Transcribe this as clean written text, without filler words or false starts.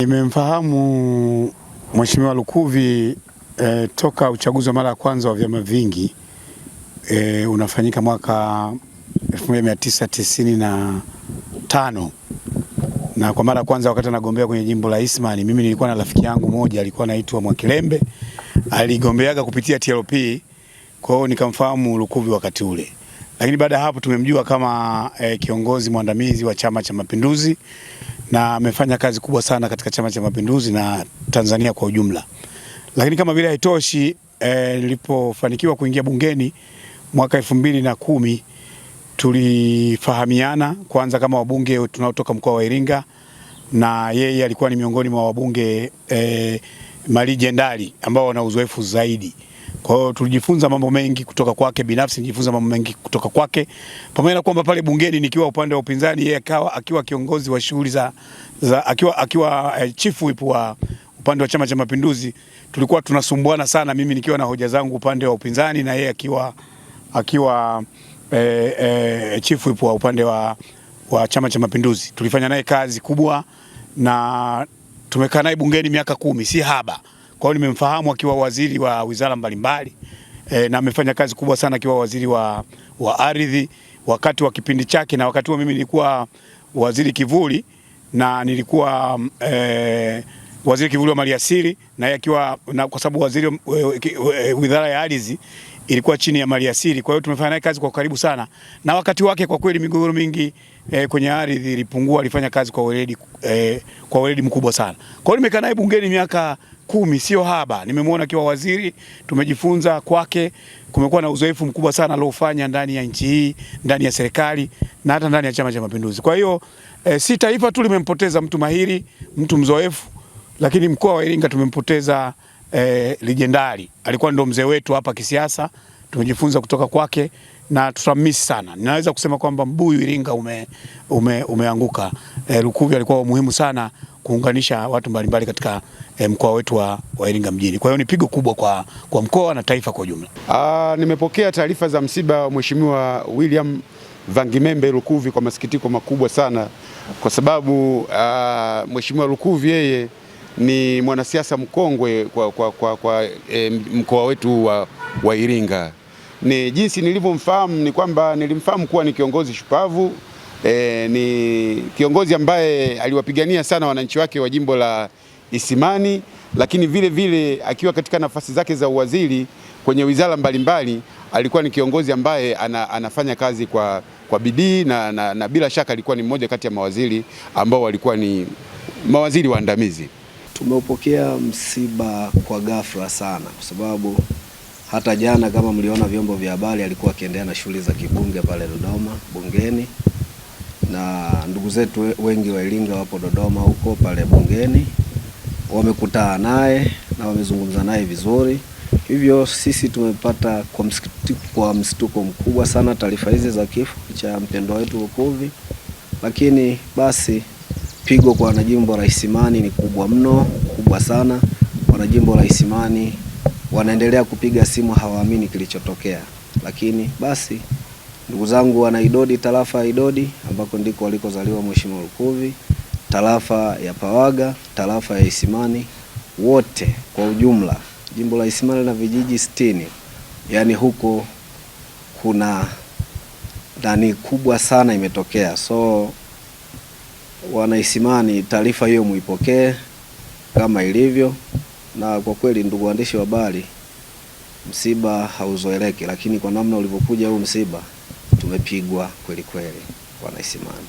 Nimemfahamu Mheshimiwa Lukuvi toka uchaguzi wa mara ya kwanza wa vyama vingi unafanyika mwaka 1995, na kwa mara ya kwanza wakati anagombea kwenye jimbo la Isimani, mimi nilikuwa na rafiki yangu moja alikuwa anaitwa Mwakilembe, aligombeaga kupitia TLP, kwa hiyo nikamfahamu Lukuvi wakati ule. Lakini baada ya hapo tumemjua kama kiongozi mwandamizi wa Chama cha Mapinduzi, na amefanya kazi kubwa sana katika Chama cha Mapinduzi na Tanzania kwa ujumla. Lakini kama vile haitoshi, nilipofanikiwa kuingia bungeni mwaka 2010 tulifahamiana kwanza kama wabunge tunaotoka mkoa wa Iringa, na yeye alikuwa ni miongoni mwa wabunge malijendari ambao wana uzoefu zaidi. Kwa hiyo tulijifunza mambo mengi kutoka kwake, binafsi nijifunza mambo mengi kutoka kwake. Pamoja na kwamba pale bungeni nikiwa upande wa upinzani, yeye akiwa kiongozi wa shughuli akiwa chief whip wa upande wa Chama cha Mapinduzi, tulikuwa tunasumbuana sana, mimi nikiwa na hoja zangu upande wa upinzani na yeye akiwa chief whip wa upande wa Chama cha Mapinduzi. Tulifanya naye kazi kubwa na tumekaa naye bungeni miaka 10, si haba. Kwa hiyo nimemfahamu akiwa waziri wa wizara mbalimbali na amefanya kazi kubwa sana akiwa waziri wa ardhi wakati wa kipindi chake, na wakati huo mimi nilikuwa waziri kivuli na nilikuwa waziri kivuli wa maliasili, na yeye akiwa, na kwa sababu waziri wizara ya ardhi ilikuwa chini ya maliasili. Kwa hiyo tumefanya naye kazi kwa karibu sana, na wakati wake kwa kweli migogoro mingi kwenye ardhi ilipungua. Alifanya kazi kwa weledi mkubwa sana. Kwa hiyo nimekaa naye bungeni miaka 10, sio haba. Nimemwona akiwa waziri, tumejifunza kwake, kumekuwa na uzoefu mkubwa sana aliofanya ndani ya nchi hii, ndani ya serikali na hata ndani ya Chama cha Mapinduzi. Kwa hiyo si taifa tu limempoteza mtu mahiri, mtu mzoefu, lakini mkoa wa Iringa tumempoteza legendari. Alikuwa ndo mzee wetu hapa kisiasa, tumejifunza kutoka kwake na tutamisi sana. Ninaweza kusema kwamba mbuyu Iringa umeanguka. Lukuvi alikuwa muhimu sana kuunganisha watu mbalimbali katika mkoa wetu wa Iringa mjini. Kwa hiyo ni pigo kubwa kwa mkoa na taifa kwa ujumla. Nimepokea taarifa za msiba wa Mheshimiwa William Vangimembe Lukuvi kwa masikitiko makubwa sana, kwa sababu Mheshimiwa Lukuvi yeye ni mwanasiasa mkongwe kwa mkoa wetu wa Iringa. Ni jinsi nilivyomfahamu ni kwamba nilimfahamu kuwa ni kiongozi shupavu, ni kiongozi ambaye aliwapigania sana wananchi wake wa jimbo la Isimani, lakini vile vile akiwa katika nafasi zake za uwaziri kwenye wizara mbalimbali alikuwa ni kiongozi ambaye anafanya kazi kwa bidii na bila shaka alikuwa ni mmoja kati ya mawaziri ambao walikuwa ni mawaziri waandamizi. Tumeupokea msiba kwa ghafla sana, kwa sababu hata jana kama mliona vyombo vya habari alikuwa akiendelea na shughuli za kibunge pale Dodoma bungeni, na ndugu zetu wengi wa Iringa wapo Dodoma huko pale bungeni, wamekutana naye na wamezungumza naye vizuri. Hivyo sisi tumepata kwa mshtuko mkubwa sana taarifa hizi za kifo cha mpendwa wetu Lukuvi, lakini basi pigo kwa wanajimbo la Isimani ni kubwa mno, kubwa sana. Wanajimbo la Isimani wanaendelea kupiga simu, hawaamini kilichotokea. Lakini basi ndugu zangu wana Idodi, tarafa ya Idodi ambako ndiko walikozaliwa Mheshimiwa Lukuvi, tarafa ya Pawaga, tarafa ya Isimani, wote kwa ujumla, jimbo la Isimani na vijiji 60, yani huko kuna ndani kubwa sana imetokea. So wana Isimani, taarifa hiyo muipokee kama ilivyo, na kwa kweli ndugu waandishi wa habari, msiba hauzoeleki, lakini kwa namna ulivyokuja huu msiba tumepigwa kweli kweli wana Isimani.